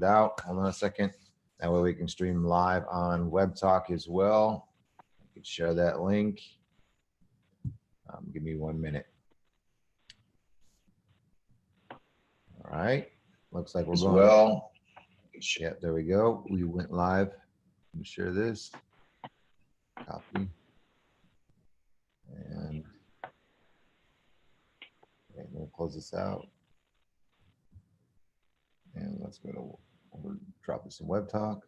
logged out. Hold on a second. That way we can stream live on Webtalk as well. I can share that link. Give me 1 minute. All right. Looks like we're going well. Yeah, there we go. We went live. Let me share this. Copy. And okay, we'll close this out. And let's go to, we'll drop this in Webtalk.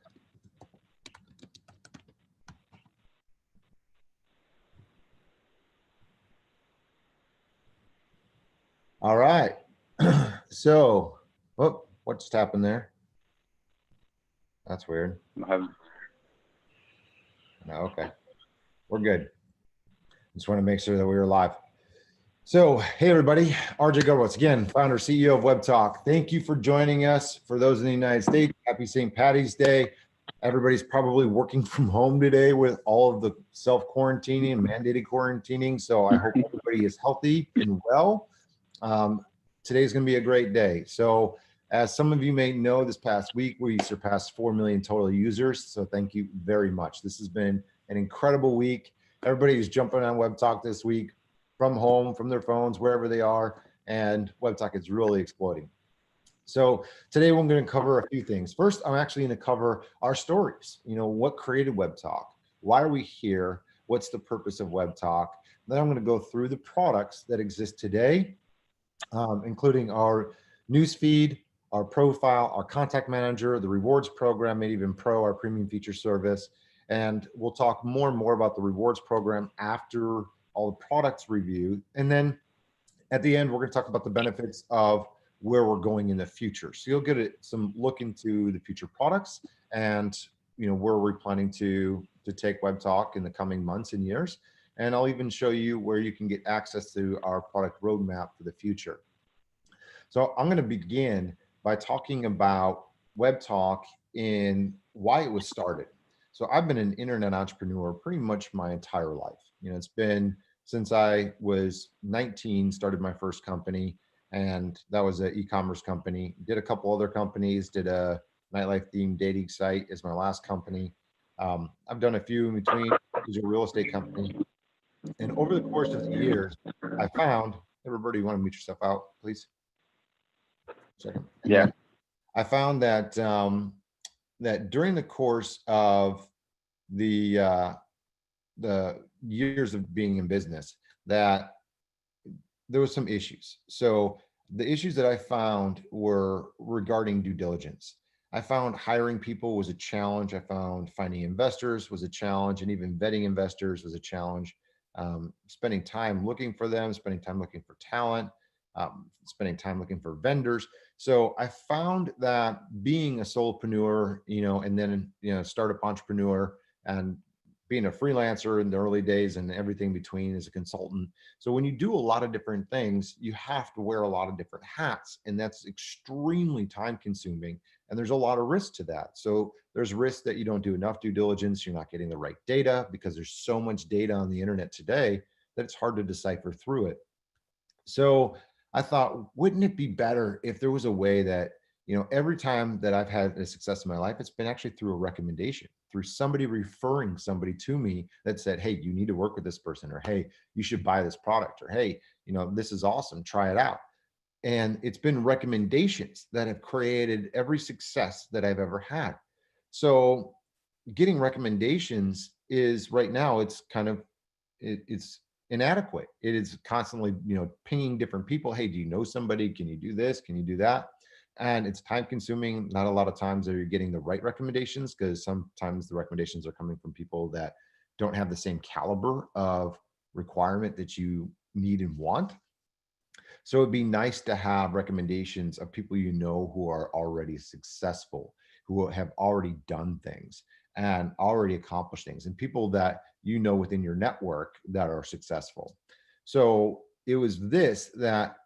All right. So, oh, what just happened there? That's weird. No, okay. We're good. Just want to make sure that we were live. So, hey everybody, RJ Gurwitz, again, founder, CEO of Webtalk. Thank you for joining us. For those in the United States, happy St. Patty's Day. Everybody's probably working from home today with all of the self-quarantining and mandated quarantining. So I hope everybody is healthy and well. Today's going to be a great day. So as some of you may know, this past week, we surpassed 4 million total users. So thank you very much. This has been an incredible week. Everybody is jumping on Webtalk this week from home, from their phones, wherever they are. And Webtalk is really exploding. So today we're going to cover a few things. First, I'm actually going to cover our stories. You know, what created Webtalk? Why are we here? What's the purpose of Webtalk? Then I'm going to go through the products that exist today, including our newsfeed, our profile, our contact manager, the rewards program, maybe even Pro, our premium feature service. And we'll talk more and more about the rewards program after all the products review. And then at the end, we're going to talk about the benefits of where we're going in the future. So you'll get some look into the future products and, you know, where we're planning to take Webtalk in the coming months and years. And I'll even show you where you can get access to our product roadmap for the future. So I'm going to begin by talking about Webtalk and why it was started. So I've been an internet entrepreneur pretty much my entire life. You know, it's been since I was 19, started my first company, and that was an e-commerce company. Did a couple other companies, did a nightlife themed dating site as my last company. I've done a few in between, was a real estate company. And over the course of the years, I found, everybody, you want to mute yourself out, please? Second. Yeah. I found that that during the course of the years of being in business, that there was some issues. So the issues that I found were regarding due diligence. I found hiring people was a challenge. I found finding investors was a challenge, and even vetting investors was a challenge. Spending time looking for them, spending time looking for talent, spending time looking for vendors. So I found that being a solopreneur, you know, and then, you know, startup entrepreneur and being a freelancer in the early days and everything between as a consultant. So when you do a lot of different things, you have to wear a lot of different hats, and that's extremely time consuming. And there's a lot of risk to that. So there's risk that you don't do enough due diligence. You're not getting the right data because there's so much data on the internet today that it's hard to decipher through it. So I thought, wouldn't it be better if there was a way that, you know, every time that I've had a success in my life, it's been actually through a recommendation, through somebody referring somebody to me that said, hey, you need to work with this person, or hey, you should buy this product, or hey, you know, this is awesome, try it out. And it's been recommendations that have created every success that I've ever had. So getting recommendations is right now, it's kind of, it's inadequate. It is constantly, you know, pinging different people. Hey, do you know somebody? Can you do this? Can you do that? And it's time consuming. Not a lot of times are you getting the right recommendations, because sometimes the recommendations are coming from people that don't have the same caliber of requirement that you need and want. So it'd be nice to have recommendations of people you know who are already successful, who have already done things and already accomplished things, and people that you know within your network that are successful. So it was this that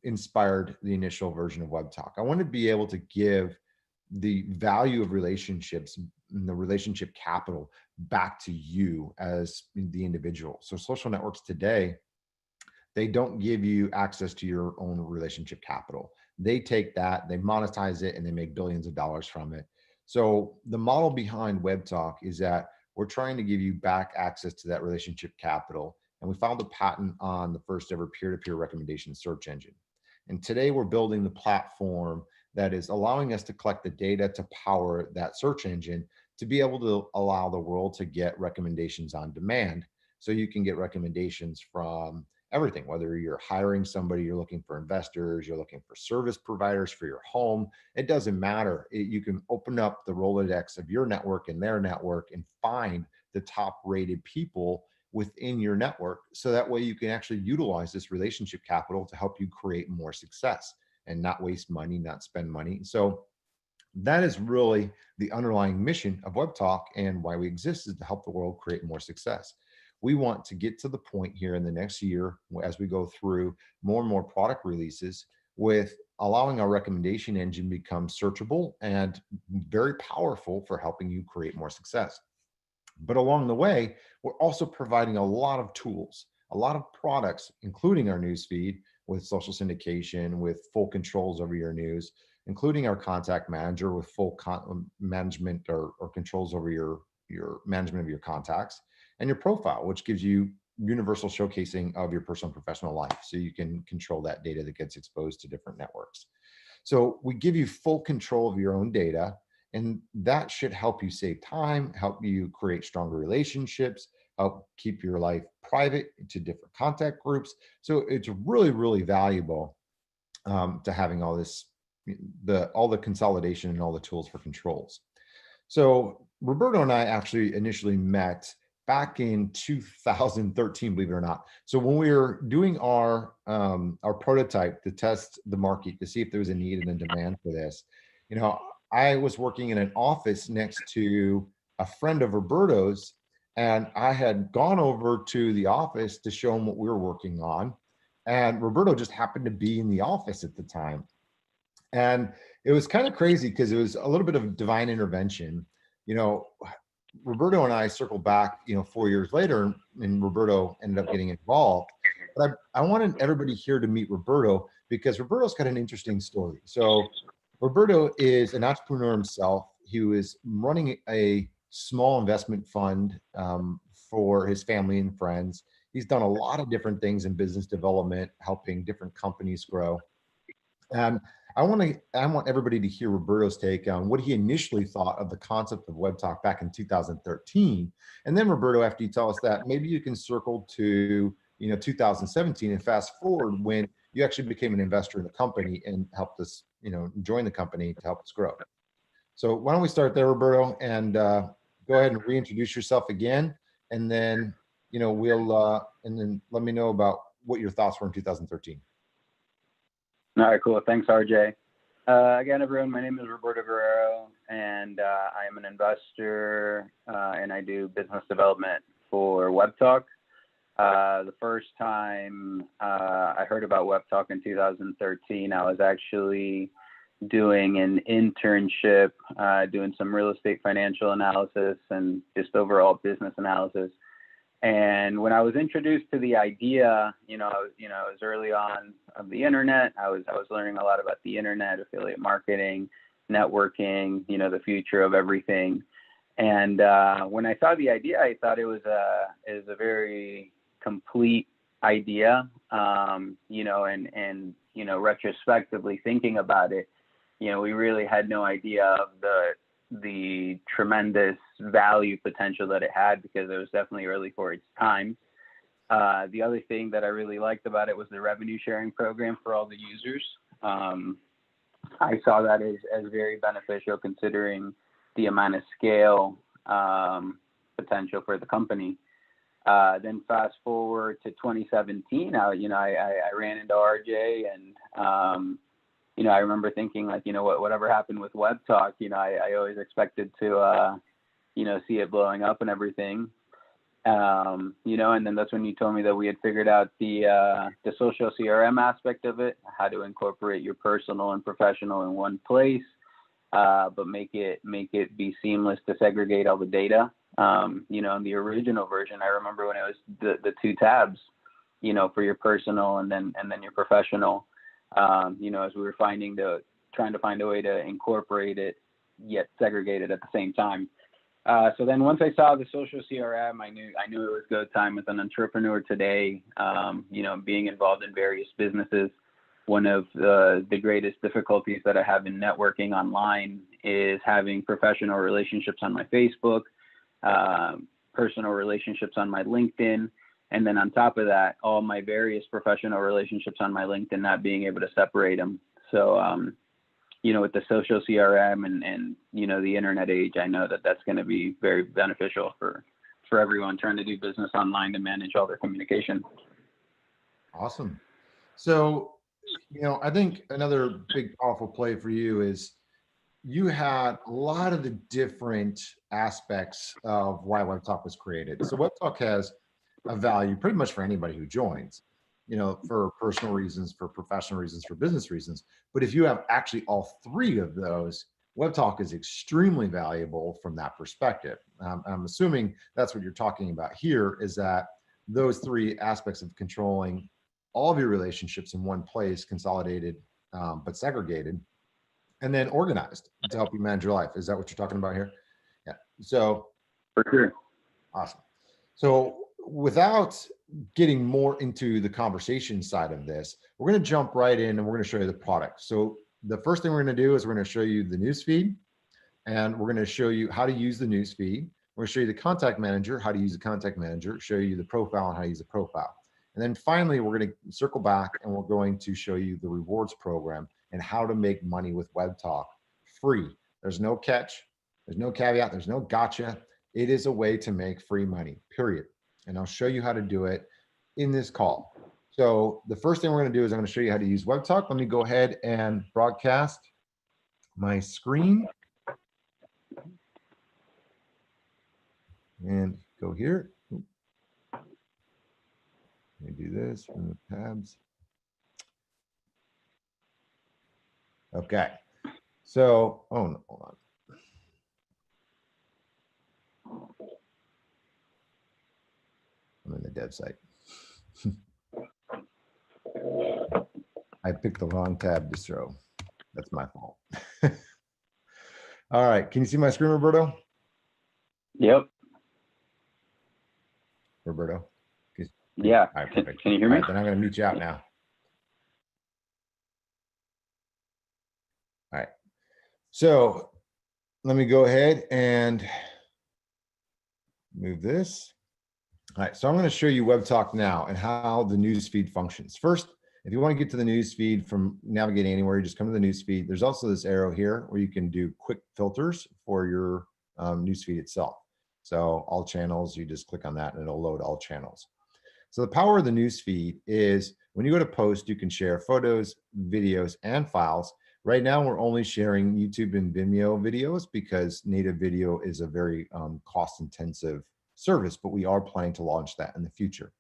inspired the initial version of Webtalk. I want to be able to give the value of relationships and the relationship capital back to you as the individual. So social networks today, they don't give you access to your own relationship capital. They take that, they monetize it, and they make billions of dollars from it. So the model behind WebTalk is that we're trying to give you back access to that relationship capital. And we filed a patent on the first ever peer-to-peer recommendation search engine. And today we're building the platform that is allowing us to collect the data to power that search engine to be able to allow the world to get recommendations on demand. So you can get recommendations from everything, whether you're hiring somebody, you're looking for investors, you're looking for service providers for your home, it doesn't matter. You can open up the Rolodex of your network and their network and find the top rated people within your network. So that way you can actually utilize this relationship capital to help you create more success and not waste money, not spend money. So that is really the underlying mission of WebTalk, and why we exist is to help the world create more success. We want to get to the point here in the next year, as we go through more and more product releases, with allowing our recommendation engine become searchable and very powerful for helping you create more success. But along the way, we're also providing a lot of tools, a lot of products, including our news feed with social syndication, with full controls over your news, including our contact manager with full management or controls over your management of your contacts, and your profile, which gives you universal showcasing of your personal and professional life. So you can control that data that gets exposed to different networks. So we give you full control of your own data, and that should help you save time, help you create stronger relationships, help keep your life private to different contact groups. So it's really, really valuable to having all this, all the consolidation and all the tools for controls. So Roberto and I actually initially met back in 2013, believe it or not. So when we were doing our prototype to test the market to see if there was a need and a demand for this, you know, I was working in an office next to a friend of Roberto's, and I had gone over to the office to show him what we were working on. And Roberto just happened to be in the office at the time. And it was kind of crazy because it was a little bit of divine intervention. You know, Roberto and I circled back, 4 years later, and Roberto ended up getting involved. But I wanted everybody here to meet Roberto because Roberto's got an interesting story. So Roberto is an entrepreneur himself. He was running a small investment fund for his family and friends. He's done a lot of different things in business development, helping different companies grow. And I want everybody to hear Roberto's take on what he initially thought of the concept of WebTalk back in 2013. And then Roberto, after you tell us that, maybe you can circle to 2017 and fast forward when you actually became an investor in the company and helped us join the company to help us grow. So why don't we start there, Roberto, and go ahead and reintroduce yourself again, and then and then let me know about what your thoughts were in 2013. All right, cool. Thanks, RJ. Again, everyone, my name is Roberto Guerrero, and I am an investor, and I do business development for WebTalk. The first time I heard about WebTalk in 2013, I was actually doing an internship, doing some real estate financial analysis and just overall business analysis. And when I was introduced to the idea, I was early on of the internet. I was learning a lot about the internet, affiliate marketing, networking, the future of everything. And when I saw the idea, I thought it was a very complete idea. And retrospectively thinking about it, we really had no idea of the tremendous value potential that it had, because it was definitely early for its time. The other thing that I really liked about it was the revenue sharing program for all the users. I saw that as very beneficial, considering the amount of scale potential for the company. Then fast forward to 2017, I ran into RJ, and I remember thinking, like, whatever happened with WebTalk, I always expected to, see it blowing up and everything. And then that's when you told me that we had figured out the social CRM aspect of it, how to incorporate your personal and professional in one place, but make it be seamless to segregate all the data. In the original version, I remember when it was the two tabs, for your personal and then your professional. as we were trying to find a way to incorporate it yet segregate it at the same time. So then once I saw the social CRM, I knew it was go time as an entrepreneur today. Being involved in various businesses, one of the greatest difficulties that I have in networking online is having professional relationships on my Facebook, personal relationships on my LinkedIn, and then on top of that, all my various professional relationships on my LinkedIn, not being able to separate them. So, with the social CRM and the internet age, I know that that's going to be very beneficial for everyone trying to do business online to manage all their communication. Awesome. So, I think another big powerful play for you is you had a lot of the different aspects of why Webtalk was created. So Webtalk has a value pretty much for anybody who joins, for personal reasons, for professional reasons, for business reasons. But if you have actually all three of those, Webtalk is extremely valuable from that perspective. I'm assuming that's what you're talking about here, is that those three aspects of controlling all of your relationships in one place, consolidated, but segregated, and then organized to help you manage your life. Is that what you're talking about here? Yeah. So for sure. Awesome. So without getting more into the conversation side of this, we're going to jump right in and we're going to show you the product. So the first thing we're going to do is we're going to show you the newsfeed, and we're going to show you how to use the newsfeed. We're going to show you the contact manager, how to use the contact manager, show you the profile and how to use the profile. And then finally, we're going to circle back and we're going to show you the rewards program and how to make money with Webtalk free. There's no catch, there's no caveat, there's no gotcha. It is a way to make free money, period. And I'll show you how to do it in this call. So the first thing we're going to do is I'm going to show you how to use Webtalk. Let me go ahead and broadcast my screen and go here. Let me do this from the tabs. Okay. So, oh no, hold on. I'm in the dev site. I picked the wrong tab to show. That's my fault. All right. Can you see my screen, Roberto? Yep. Roberto? Yeah. All right, perfect. Can you hear me? All right, then I'm going to mute you out now. All right. So let me go ahead and move this. All right. So I'm going to show you Webtalk now and how the newsfeed functions. First, if you want to get to the newsfeed from navigating anywhere, you just come to the newsfeed. There's also this arrow here where you can do quick filters for your newsfeed itself. So all channels, you just click on that and it'll load all channels. So the power of the newsfeed is when you go to post, you can share photos, videos, and files. Right now, we're only sharing YouTube and Vimeo videos because native video is a very cost-intensive service, but we are planning to launch that in the future.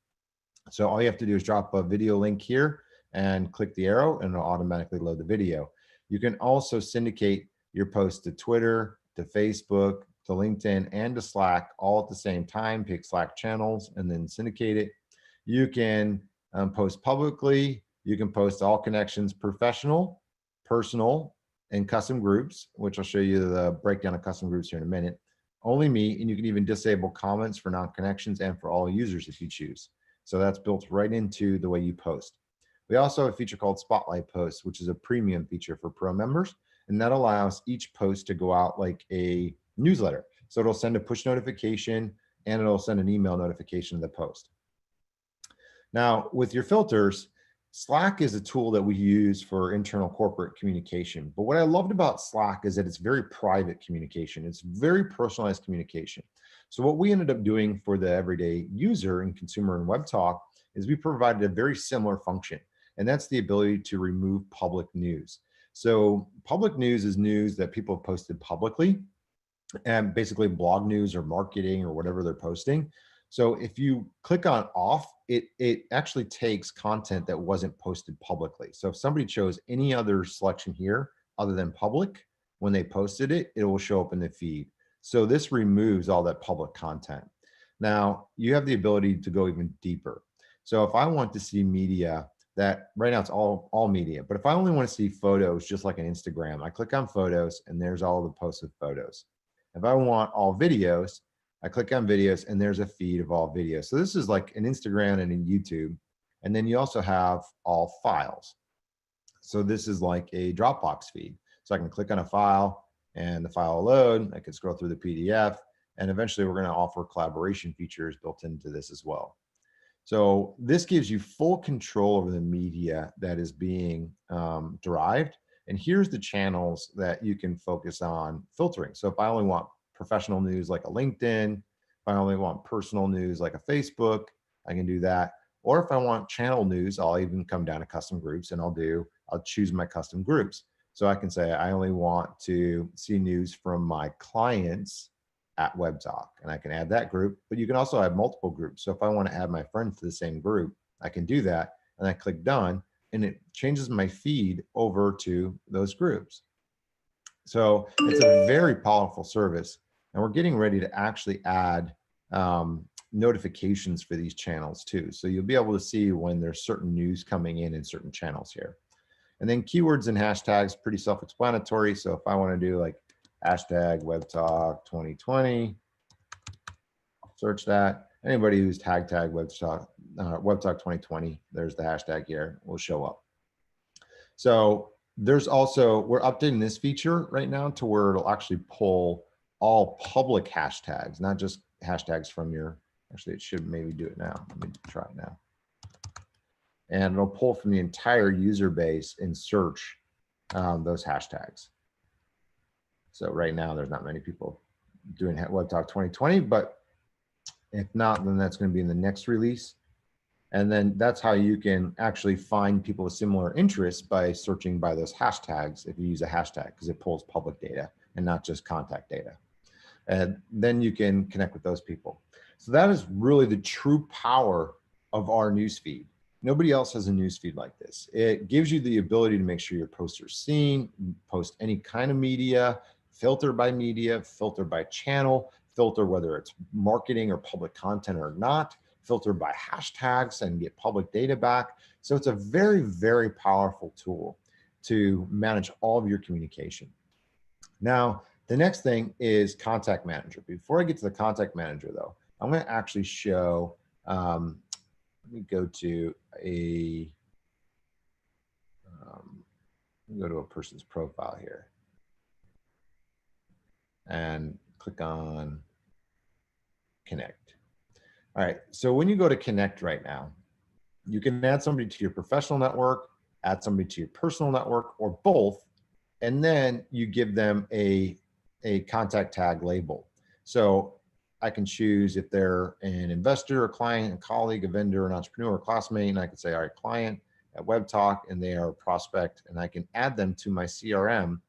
So all you have to do is drop a video link here and click the arrow and it'll automatically load the video. You can also syndicate your post to Twitter, to Facebook, to LinkedIn, and to Slack all at the same time. Pick Slack channels and then syndicate it. You can post publicly. You can post all connections, professional, personal, and custom groups, which I'll show you the breakdown of custom groups here in a minute. Only me, and you can even disable comments for non-connections and for all users if you choose. So that's built right into the way you post. We also have a feature called Spotlight Posts, which is a premium feature for pro members, and that allows each post to go out like a newsletter. So it'll send a push notification and it'll send an email notification of the post. Now, with your filters, Slack is a tool that we use for internal corporate communication. But what I loved about Slack is that it's very private communication. It's very personalized communication. So what we ended up doing for the everyday user and consumer in Webtalk is we provided a very similar function, and that's the ability to remove public news. So public news is news that people have posted publicly, and basically blog news or marketing or whatever they're posting. So if you click on off, it actually takes content that wasn't posted publicly. So if somebody chose any other selection here other than public, when they posted it, it will show up in the feed. So this removes all that public content. Now you have the ability to go even deeper. So if I want to see media that right now it's all media. But if I only want to see photos, just like an Instagram, I click on photos and there's all the posts with photos. If I want all videos, I click on videos and there's a feed of all videos. So this is like an Instagram and a YouTube. And then you also have all files. So this is like a Dropbox feed. So I can click on a file and the file will load. I can scroll through the PDF, and eventually we're going to offer collaboration features built into this as well. So this gives you full control over the media that is being derived. And here's the channels that you can focus on filtering. So if I only want professional news like a LinkedIn, if I only want personal news like a Facebook, I can do that. Or if I want channel news, I'll even come down to custom groups and I'll choose my custom groups. So I can say I only want to see news from my clients at Webtalk, and I can add that group, but you can also add multiple groups. So if I want to add my friends to the same group, I can do that, and I click done, and it changes my feed over to those groups. So it's a very powerful service, and we're getting ready to actually add notifications for these channels too. So you'll be able to see when there's certain news coming in certain channels here. And then keywords and hashtags, pretty self-explanatory. So if I want to do like hashtag Webtalk 2020, search that. Anybody who's tag Webtalk 2020, there's the hashtag here, will show up. So there's also, we're updating this feature right now to where it'll actually pull all public hashtags, not just hashtags from your, actually it should maybe do it now. Let me try it now. And it'll pull from the entire user base and search those hashtags. So right now there's not many people doing Webtalk 2020, but if not, then that's going to be in the next release. And then that's how you can actually find people with similar interests by searching by those hashtags if you use a hashtag, because it pulls public data and not just contact data. And then you can connect with those people. So that is really the true power of our newsfeed. Nobody else has a newsfeed like this. It gives you the ability to make sure your posts are seen, post any kind of media, filter by media, filter by channel, filter whether it's marketing or public content or not, filter by hashtags and get public data back. So it's a very, very powerful tool to manage all of your communication. Now, the next thing is Contact Manager. Before I get to the Contact Manager though, I'm going to actually show, let me go to a, go to a person's profile here and click on Connect. All right, so when you go to Connect right now, you can add somebody to your professional network, add somebody to your personal network, or both, and then you give them a contact tag label. So I can choose if they're an investor, a client, a colleague, a vendor, an entrepreneur, a classmate, and I can say, all right, client at WebTalk, and they are a prospect, and I can add them to my CRM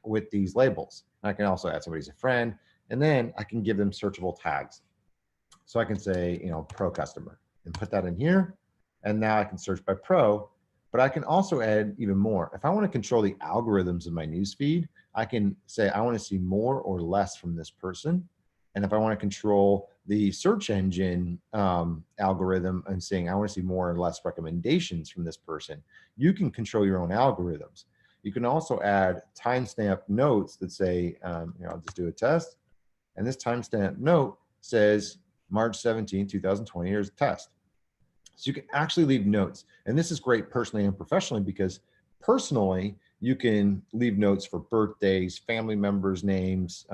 with these labels. And I can also add somebody as a friend, and then I can give them searchable tags. So I can say, you know, pro customer and put that in here. And now I can search by pro, but I can also add even more. If I want to control the algorithms of my newsfeed, I can say, I want to see more or less from this person. And if I want to control the search engine algorithm and saying, I want to see more or less recommendations from this person, you can control your own algorithms. You can also add timestamp notes that say, you know, I'll just do a test. And this timestamp note says March 17, 2020, here's a test. So you can actually leave notes. And this is great personally and professionally, because personally, you can leave notes for birthdays, family members' names,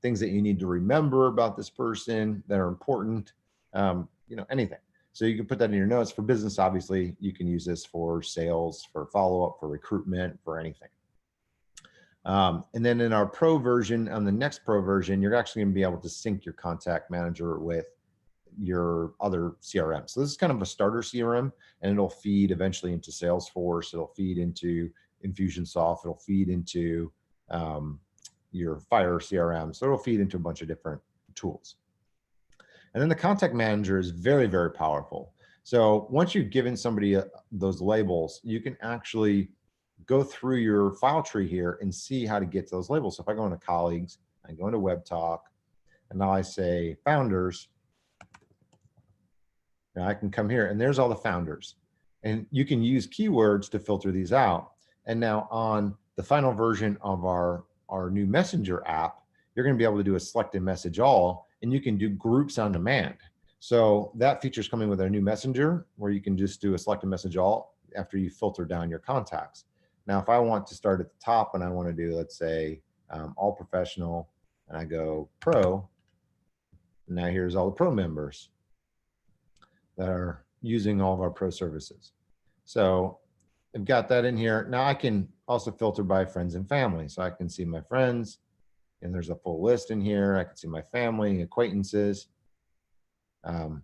things that you need to remember about this person that are important, you know, anything. So you can put that in your notes. For business, obviously, you can use this for sales, for follow-up, for recruitment, for anything. And then in our pro version, on the next pro version, you're actually going to be able to sync your contact manager with your other CRM. So this is kind of a starter CRM, and it'll feed eventually into Salesforce. It'll feed into Infusionsoft. It'll feed into your Fire CRM. So it'll feed into a bunch of different tools. And then the contact manager is very, very powerful. So once you've given somebody those labels, you can actually go through your file tree here and see how to get to those labels. So if I go into colleagues, I go into WebTalk, and now I say founders, now I can come here and there's all the founders. And you can use keywords to filter these out. And now on the final version of our new Messenger app, you're going to be able to do a select a message all, and you can do groups on demand. So that feature is coming with our new Messenger, where you can just do a select a message all after you filter down your contacts. Now, if I want to start at the top and I want to do, let's say, all professional, and I go pro, now here's all the pro members that are using all of our pro services. So I've got that in here. Now I can also filter by friends and family. So I can see my friends, and there's a full list in here. I can see my family, acquaintances. Oh,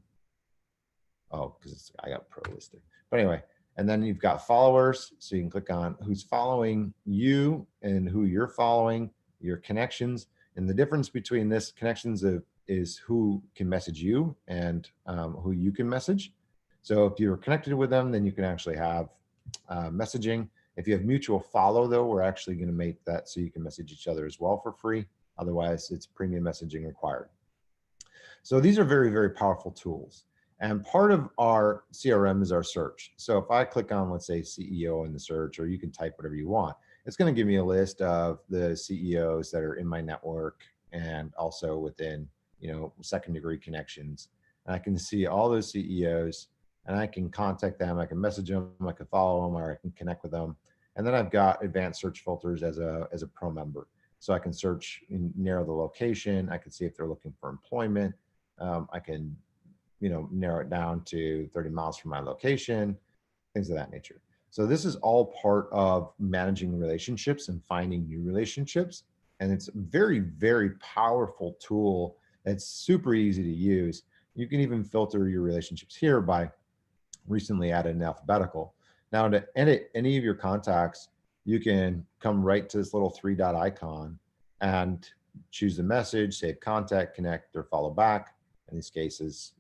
because I got pro listed. But anyway, and then you've got followers. So you can click on who's following you and who you're following, your connections. And the difference between this connections is who can message you and who you can message. So if you're connected with them, then you can actually have messaging. If you have mutual follow, though, we're actually going to make that so you can message each other as well for free. Otherwise, it's premium messaging required. So these are very, very powerful tools. And part of our CRM is our search. So if I click on, let's say, CEO in the search, or you can type whatever you want, it's going to give me a list of the CEOs that are in my network and also within, second degree connections. And I can see all those CEOs, and I can contact them. I can message them, I can follow them, or I can connect with them. And then I've got advanced search filters as a pro member. So I can search and narrow the location. I can see if they're looking for employment. I can, narrow it down to 30 miles from my location, things of that nature. So this is all part of managing relationships and finding new relationships. And it's a very, very powerful tool that's super easy to use. You can even filter your relationships here by recently added an alphabetical. Now to edit any of your contacts, you can come right to this little 3-dot icon and choose the message, save contact, connect, or follow back. In these cases,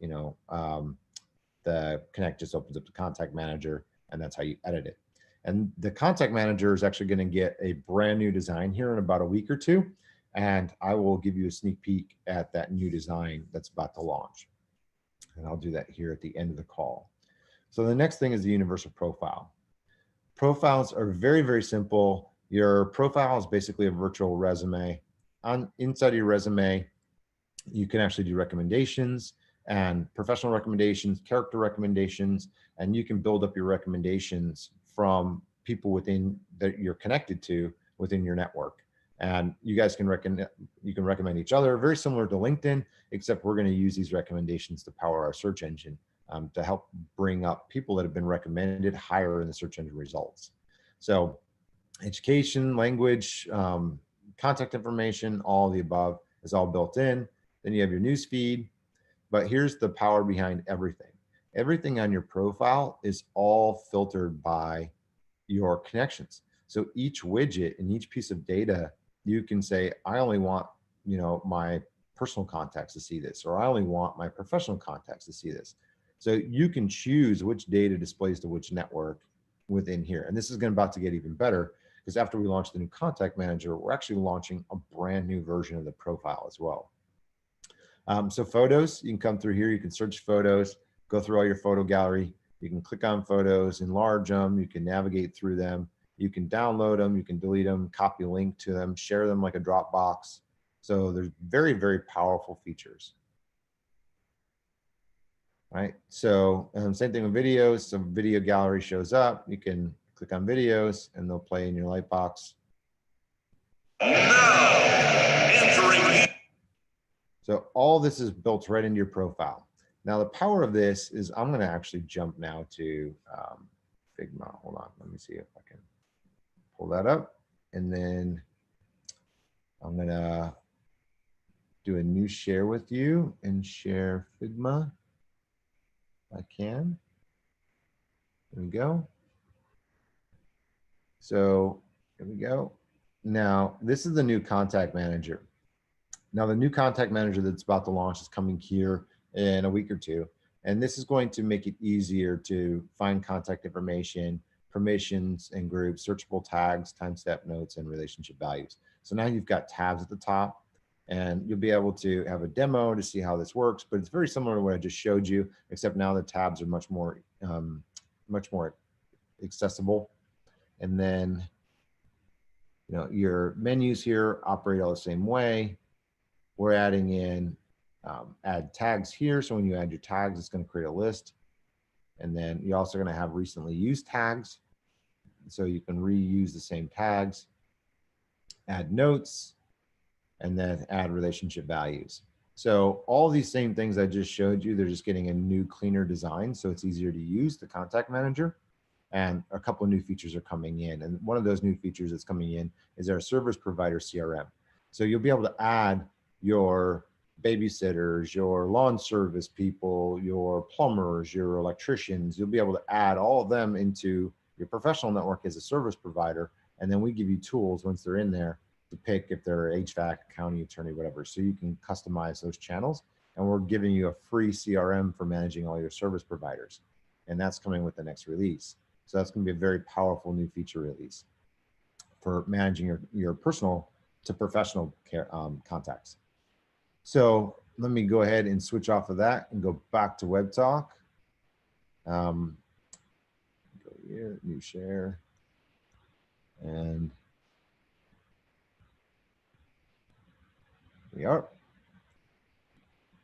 the connect just opens up the contact manager, and that's how you edit it. And the contact manager is actually going to get a brand new design here in about a week or two. And I will give you a sneak peek at that new design that's about to launch. And I'll do that here at the end of the call. So the next thing is the universal profile. Profiles are very, very simple. Your profile is basically a virtual resume. Inside of your resume, you can actually do recommendations and professional recommendations, character recommendations, and you can build up your recommendations from people within that you're connected to within your network. And you guys can recommend each other, very similar to LinkedIn, except we're going to use these recommendations to power our search engine to help bring up people that have been recommended higher in the search engine results. So education, language, contact information, all the above is all built in. Then you have your news feed, but here's the power behind everything. Everything on your profile is all filtered by your connections. So each widget and each piece of data, you can say, I only want, my personal contacts to see this, or I only want my professional contacts to see this. So you can choose which data displays to which network within here. And this is about to get even better because after we launch the new contact manager, we're actually launching a brand new version of the profile as well. So photos, you can come through here, you can search photos, go through all your photo gallery. You can click on photos, enlarge them, you can navigate through them, you can download them, you can delete them, copy a link to them, share them like a Dropbox. So there's very, very powerful features. Right, so same thing with videos. So video gallery shows up, you can click on videos and they'll play in your Lightbox. So all this is built right into your profile. Now the power of this is I'm going to actually jump now to Figma. Hold on, let me see if I can pull that up. And then I'm going to do a new share with you and share Figma if I can. There we go. So here we go. Now this is the new contact manager. Now the new contact manager that's about to launch is coming here in a week or two. And this is going to make it easier to find contact information, permissions and groups, searchable tags, time-step notes, and relationship values. So now you've got tabs at the top and you'll be able to have a demo to see how this works, but it's very similar to what I just showed you, except now the tabs are much more much more accessible. And then, your menus here operate all the same way. We're adding in add tags here. So when you add your tags, it's going to create a list. And then you're also going to have recently used tags. So you can reuse the same tags, add notes, and then add relationship values. So all these same things I just showed you, they're just getting a new, cleaner design. So it's easier to use the contact manager. And a couple of new features are coming in. And one of those new features that's coming in is our service provider CRM. So you'll be able to add your babysitters, your lawn service people, your plumbers, your electricians. You'll be able to add all of them into your professional network as a service provider. And then we give you tools once they're in there to pick if they're HVAC, county attorney, whatever. So you can customize those channels. And we're giving you a free CRM for managing all your service providers. And that's coming with the next release. So that's going to be a very powerful new feature release for managing your personal to professional care contacts. So let me go ahead and switch off of that and go back to Webtalk. Go here, new share. And we are.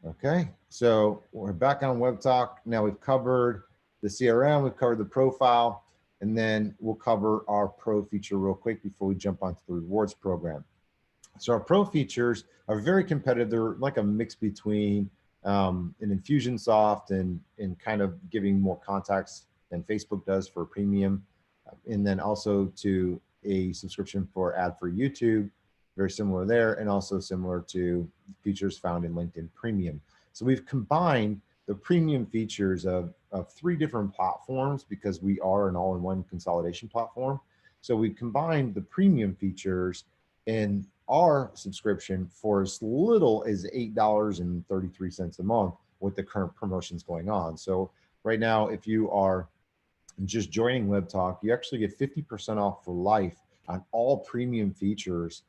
Okay, so we're back on Webtalk. Now we've covered the CRM, we've covered the profile, and then we'll cover our pro feature real quick before we jump onto the rewards program. So our pro features are very competitive. They're like a mix between an Infusionsoft and kind of giving more contacts than Facebook does for premium. And then also to a subscription for ad for YouTube, very similar there, and also similar to features found in LinkedIn Premium. So we've combined the premium features of 3 different platforms because we are an all-in-one consolidation platform. So we combined the premium features in our subscription for as little as $8.33 a month with the current promotions going on. So right now, if you are just joining Webtalk, you actually get 50% off for life on all premium features,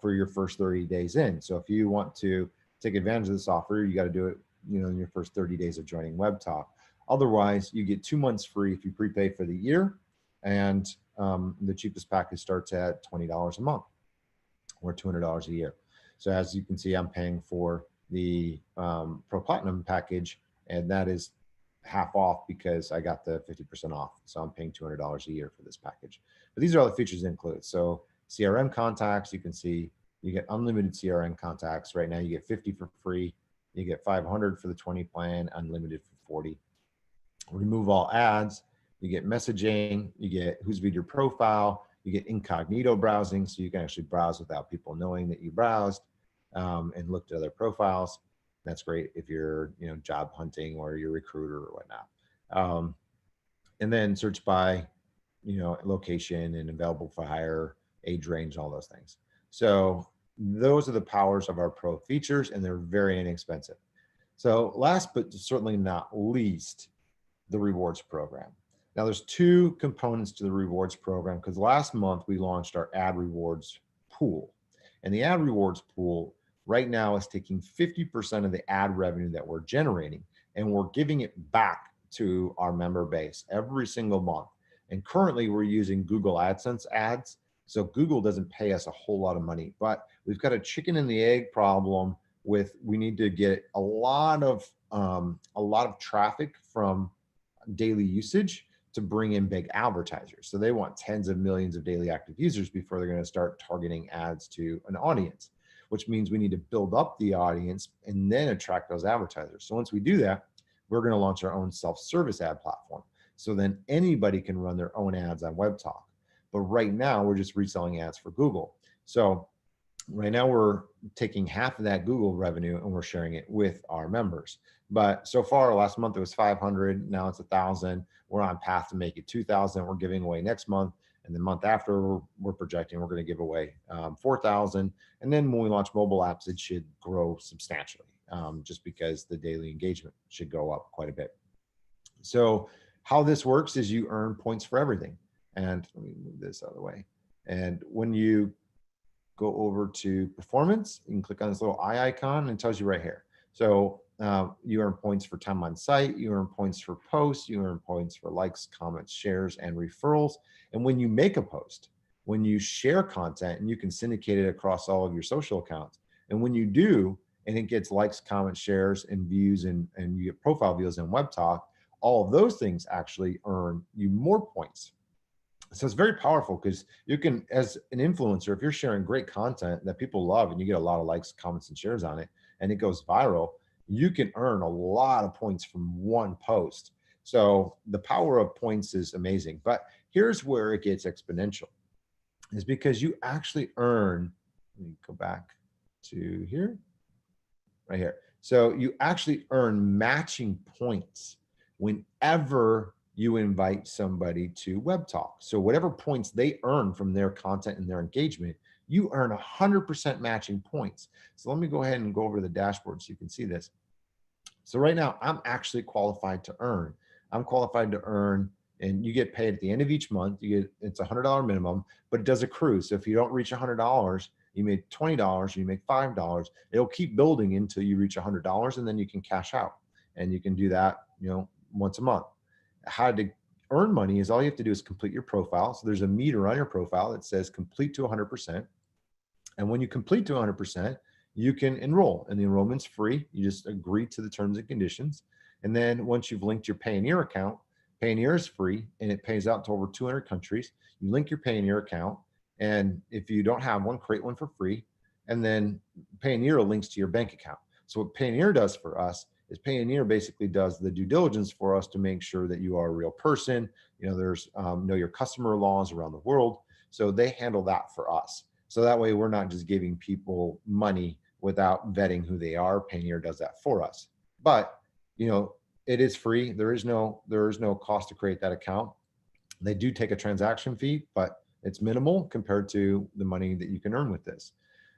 for your first 30 days in. So if you want to take advantage of this offer, you got to do it, in your first 30 days of joining Webtalk. Otherwise, you get 2 months free if you prepay for the year. And the cheapest package starts at $20 a month or $200 a year. So as you can see, I'm paying for the Pro Platinum package, and that is half off because I got the 50% off. So I'm paying $200 a year for this package. But these are all the features included. So CRM contacts, you can see you get unlimited CRM contacts. Right now you get 50 for free. You get 500 for the 20 plan, unlimited for 40. Remove all ads. You get messaging. You get who's viewed your profile. You get incognito browsing, so you can actually browse without people knowing that you browsed and looked at other profiles. That's great if you're, job hunting or you're a recruiter or whatnot. And then search by, location and available for hire, age range, all those things. So those are the powers of our pro features, and they're very inexpensive. So last but certainly not least, the rewards program. Now there's 2 components to the rewards program because last month we launched our ad rewards pool. And the ad rewards pool right now is taking 50% of the ad revenue that we're generating, and we're giving it back to our member base every single month. And currently we're using Google AdSense ads. So Google doesn't pay us a whole lot of money, but we've got a chicken and the egg problem with we need to get a lot of traffic from daily usage to bring in big advertisers. So they want tens of millions of daily active users before they're going to start targeting ads to an audience, which means we need to build up the audience and then attract those advertisers. So once we do that, we're going to launch our own self-service ad platform. So then anybody can run their own ads on Webtalk. But right now we're just reselling ads for Google. So right now we're taking half of that Google revenue and we're sharing it with our members. But so far, last month it was 500, now it's 1,000. We're on path to make it 2,000. We're giving away next month. And the month after, we're projecting we're going to give away 4,000. And then when we launch mobile apps, it should grow substantially just because the daily engagement should go up quite a bit. So how this works is you earn points for everything. And let me move this out of the way. And when you go over to performance, you can click on this little eye icon and it tells you right here. So you earn points for time on site, you earn points for posts, you earn points for likes, comments, shares, and referrals. And when you make a post, when you share content, and you can syndicate it across all of your social accounts, and when you do, and it gets likes, comments, shares, and views, and you get profile views in WebTalk, all of those things actually earn you more points. So it's very powerful because you can, as an influencer, if you're sharing great content that people love and you get a lot of likes, comments, and shares on it, and it goes viral, you can earn a lot of points from one post. So the power of points is amazing. But here's where it gets exponential, is because you actually earn, let me go back to here, right here. So you actually earn matching points whenever you invite somebody to WebTalk. So whatever points they earn from their content and their engagement, you earn 100% matching points. So let me go ahead and go over to the dashboard so you can see this. So right now I'm actually qualified to earn. I'm qualified to earn, and you get paid at the end of each month. You get, it's $100 minimum, but it does accrue. So if you don't reach $100, you make $20, you make $5. It'll keep building until you reach $100, and then you can cash out. And you can do that, once a month. How to earn money is all you have to do is complete your profile. So there's a meter on your profile that says complete to 100%. And when you complete to 100%, you can enroll, and the enrollment's free. You just agree to the terms and conditions. And then once you've linked your Payoneer account, Payoneer is free and it pays out to over 200 countries. You link your Payoneer account, and if you don't have one, create one for free. And then Payoneer links to your bank account. So what Payoneer does for us is Payoneer basically does the due diligence for us to make sure that you are a real person. There's know your customer laws around the world. So they handle that for us. So that way we're not just giving people money without vetting who they are. Payoneer does that for us. But it is free. There is no cost to create that account. They do take a transaction fee, but it's minimal compared to the money that you can earn with this.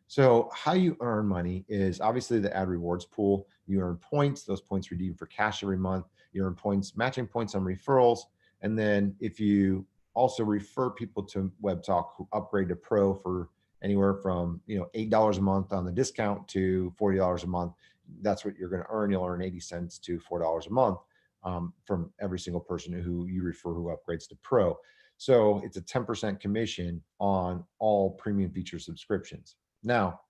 So how you earn money is obviously the ad rewards pool. You earn points. Those points redeem for cash every month. You earn points, matching points on referrals. And then if you also refer people to WebTalk who upgrade to Pro for anywhere from $8 a month on the discount to $40 a month, that's what you're going to earn. You'll earn 80 cents to $4 a month from every single person who you refer who upgrades to Pro. So it's a 10% commission on all premium feature subscriptions. Now,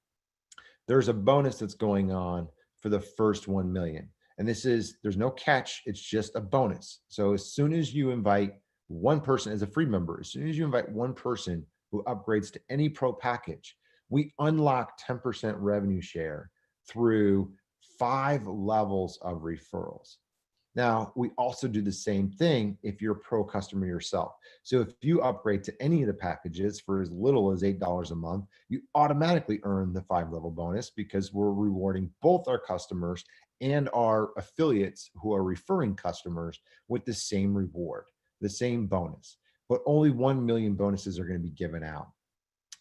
there's a bonus that's going on for the first 1 million. And there's no catch. It's just a bonus. So as soon as you invite one person as a free member, as soon as you invite one person who upgrades to any Pro package, we unlock 10% revenue share through 5 levels of referrals. Now, we also do the same thing if you're a Pro customer yourself. So if you upgrade to any of the packages for as little as $8 a month, you automatically earn the 5-level bonus because we're rewarding both our customers and our affiliates who are referring customers with the same reward, the same bonus. But only 1 million bonuses are going to be given out.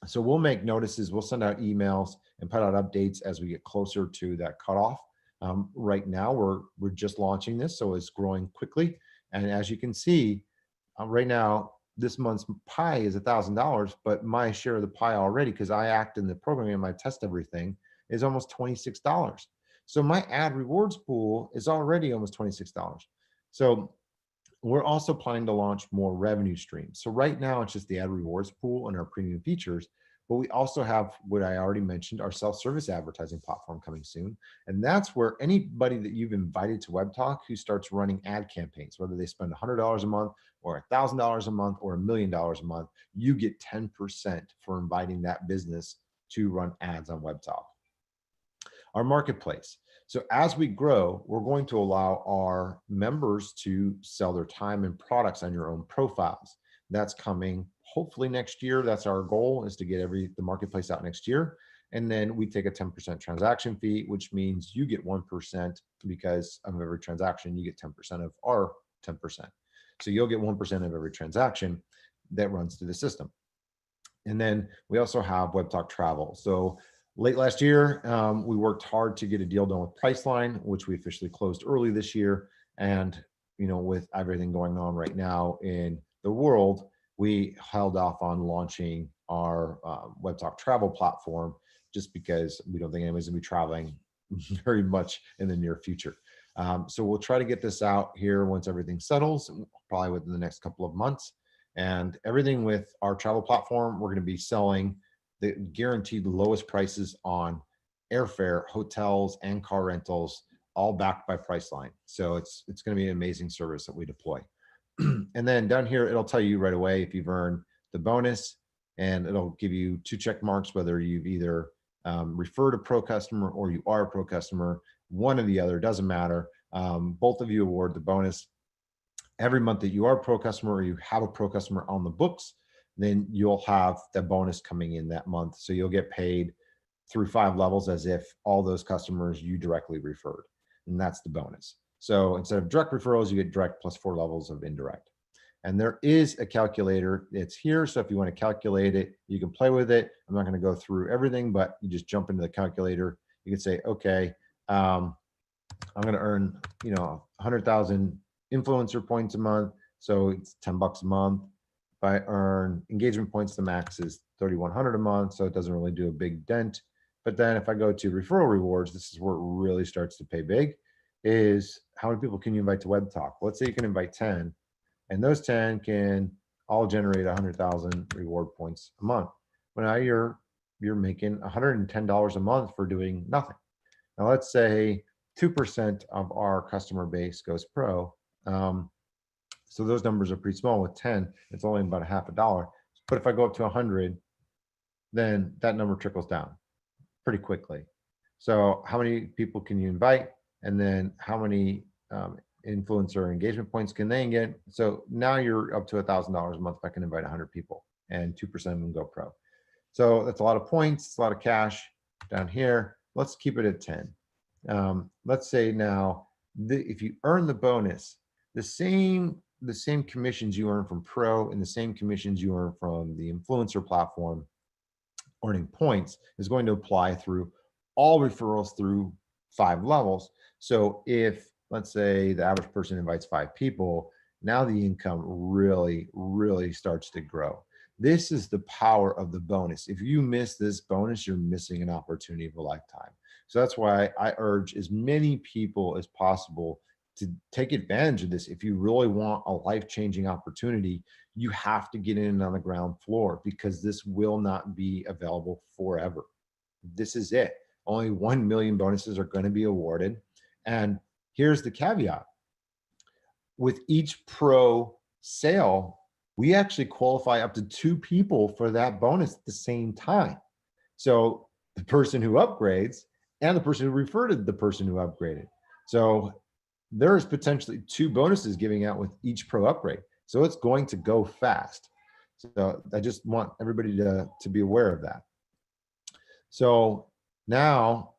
So we'll make notices, we'll send out emails and put out updates as we get closer to that cutoff. Right now, we're just launching this, so it's growing quickly. And as you can see, right now, this month's pie is $1,000, but my share of the pie already, because I act in the program and I test everything, is almost $26. So my ad rewards pool is already almost $26. So we're also planning to launch more revenue streams. So right now it's just the ad rewards pool and our premium features, but we also have what I already mentioned, our self-service advertising platform coming soon. And that's where anybody that you've invited to WebTalk who starts running ad campaigns, whether they spend $100 a month or $1,000 a month or $1 million a month, you get 10% for inviting that business to run ads on WebTalk. Our marketplace. So as we grow, we're going to allow our members to sell their time and products on your own profiles. That's coming hopefully next year. That's our goal, is to get the marketplace out next year. And then we take a 10% transaction fee, which means you get 1% because of every transaction, you get 10% of our 10%. So you'll get 1% of every transaction that runs through the system. And then we also have WebTalk Travel. So late last year, we worked hard to get a deal done with Priceline, which we officially closed early this year. And with everything going on right now in the world, we held off on launching our WebTalk Travel platform just because we don't think anybody's gonna be traveling very much in the near future. So we'll try to get this out here once everything settles, probably within the next couple of months. And everything with our travel platform, we're going to be selling the guaranteed lowest prices on airfare, hotels, and car rentals, all backed by Priceline. So it's going to be an amazing service that we deploy. And then down here, it'll tell you right away if you've earned the bonus, and it'll give you 2 check marks, whether you've either referred a pro customer or you are a pro customer. One or the other, doesn't matter. Both of you award the bonus. Every month that you are a pro customer or you have a pro customer on the books, then you'll have the bonus coming in that month. So you'll get paid through 5 levels as if all those customers you directly referred. And that's the bonus. So instead of direct referrals, you get direct plus 4 levels of indirect. And there is a calculator. It's here. So if you want to calculate it, you can play with it. I'm not going to go through everything, but you just jump into the calculator. You can say, okay, I'm going to earn, 100,000 influencer points a month. So it's $10 a month. If I earn engagement points, the max is 3,100 a month. So it doesn't really do a big dent. But then if I go to referral rewards, this is where it really starts to pay big, is how many people can you invite to Webtalk? Let's say you can invite 10, and those 10 can all generate 100,000 reward points a month. Well, now you're making $110 a month for doing nothing. Now let's say 2% of our customer base goes pro. So those numbers are pretty small. With 10, it's only about $0.50. But if I go up to 100, then that number trickles down pretty quickly. So how many people can you invite? And then how many influencer engagement points can they get? So now you're up to $1,000 a month if I can invite 100 people and 2% of them go pro. So that's a lot of points. It's a lot of cash down here. Let's keep it at 10. Let's say now, if you earn the bonus, the same commissions you earn from pro and the same commissions you earn from the influencer platform earning points is going to apply through all referrals through 5 levels. So if, let's say, the average person invites 5 people, now the income really, really starts to grow. This is the power of the bonus. If you miss this bonus, you're missing an opportunity of a lifetime. So that's why I urge as many people as possible to take advantage of this. If you really want a life-changing opportunity, you have to get in on the ground floor, because this will not be available forever. This is it. Only 1 million bonuses are going to be awarded. And here's the caveat. With each pro sale, we actually qualify up to 2 people for that bonus at the same time. So the person who upgrades and the person who referred the person who upgraded. So there's potentially 2 bonuses giving out with each pro upgrade. So it's going to go fast. So I just want everybody to be aware of that. So now,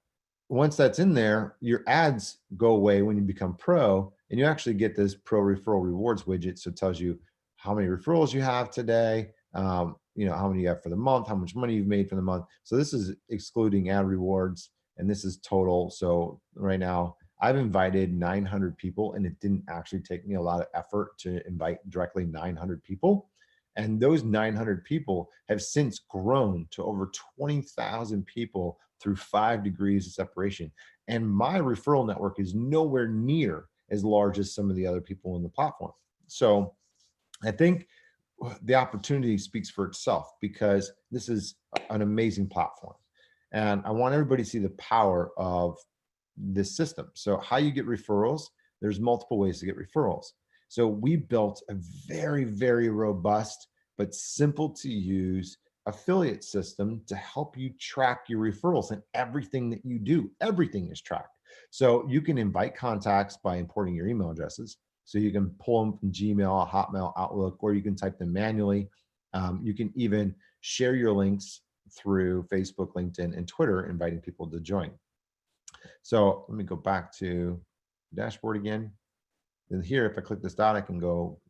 once that's in there, your ads go away when you become pro, and you actually get this pro referral rewards widget. So it tells you how many referrals you have today, how many you have for the month, how much money you've made for the month. So this is excluding ad rewards, and this is total. So right now, I've invited 900 people, and it didn't actually take me a lot of effort to invite directly 900 people. And those 900 people have since grown to over 20,000 people through 5 degrees of separation. And my referral network is nowhere near as large as some of the other people in the platform. So I think the opportunity speaks for itself, because this is an amazing platform. And I want everybody to see the power of this system. So how you get referrals, there's multiple ways to get referrals. So we built a very, very robust but simple to use affiliate system to help you track your referrals, and everything that you do, everything is tracked. So you can invite contacts by importing your email addresses. So you can pull them from Gmail, Hotmail, Outlook, or you can type them manually. You can even share your links through Facebook, LinkedIn, and Twitter, inviting people to join. So let me go back to the dashboard again. And here, if I click this dot, I can go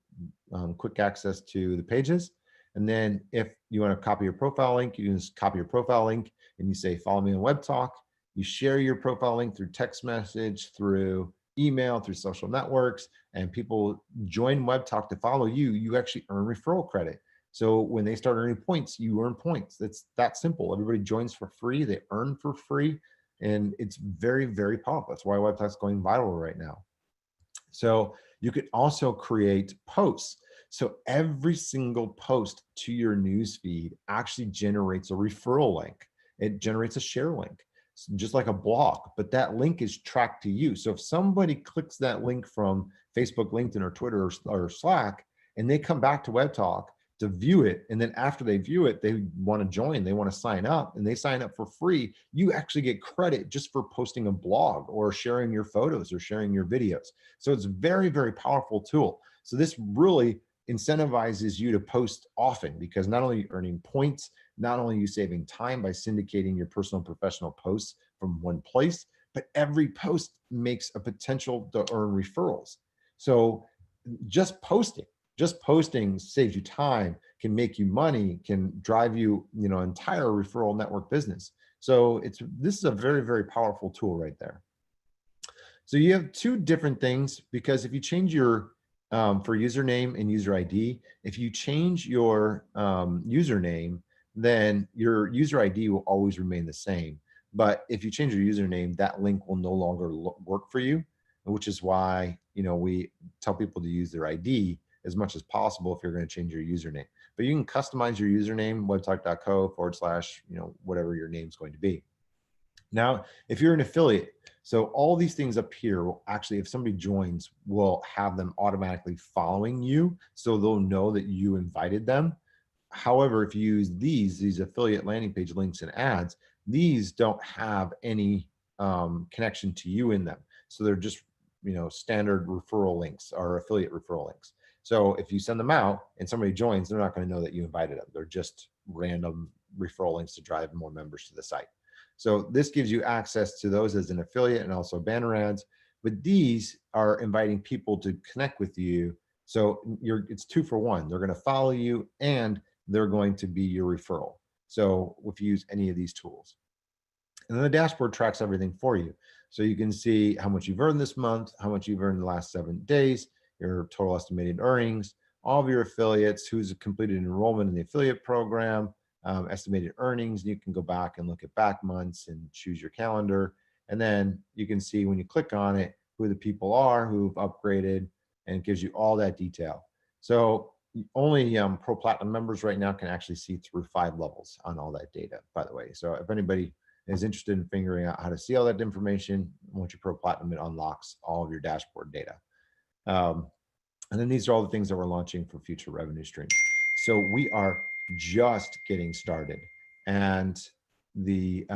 quick access to the pages. And then if you want to copy your profile link, you can just copy your profile link and you say, follow me on Webtalk. You share your profile link through text message, through email, through social networks, and people join Webtalk to follow you. You actually earn referral credit. So when they start earning points, you earn points. That's that simple. Everybody joins for free. They earn for free. And it's very, very powerful. That's why Webtalk's going viral right now. So you could also create posts. So every single post to your newsfeed actually generates a referral link. It generates a share link, just like a blog, but that link is tracked to you. So if somebody clicks that link from Facebook, LinkedIn, or Twitter, or Slack, and they come back to WebTalk to view it, and then after they view it, they want to join, they want to sign up, and they sign up for free, you actually get credit just for posting a blog or sharing your photos or sharing your videos. So it's a very, very powerful tool. So this really incentivizes you to post often, because not only are you earning points, not only are you saving time by syndicating your personal and professional posts from one place, but every post makes a potential to earn referrals. So just posting, just posting saves you time, can make you money, can drive you, entire referral network business. So this is a very, very powerful tool right there. So you have two different things, because if you change your for username and user ID, if you change your username, then your user ID will always remain the same. But if you change your username, that link will no longer work for you, which is why we tell people to use their ID as much as possible if you're going to change your username. But you can customize your username, webtalk.co/, whatever your name's going to be. Now, if you're an affiliate, so all these things up here will actually, if somebody joins, will have them automatically following you, so they'll know that you invited them. However, if you use these affiliate landing page links and ads, these don't have any connection to you in them. So they're just, standard referral links or affiliate referral links. So if you send them out and somebody joins, they're not going to know that you invited them. They're just random referral links to drive more members to the site. So this gives you access to those as an affiliate and also banner ads, but these are inviting people to connect with you. So it's 2 for 1. They're going to follow you and they're going to be your referral. So if you use any of these tools. And then the dashboard tracks everything for you. So you can see how much you've earned this month, how much you've earned in the last 7 days, your total estimated earnings, all of your affiliates, who's completed enrollment in the affiliate program, estimated earnings. You can go back and look at back months and choose your calendar. And then you can see when you click on it, who the people are who've upgraded, and it gives you all that detail. So only Pro Platinum members right now can actually see through 5 levels on all that data, by the way. So if anybody is interested in figuring out how to see all that information, once you Pro Platinum, it unlocks all of your dashboard data. And then these are all the things that we're launching for future revenue streams. So we are just getting started. And the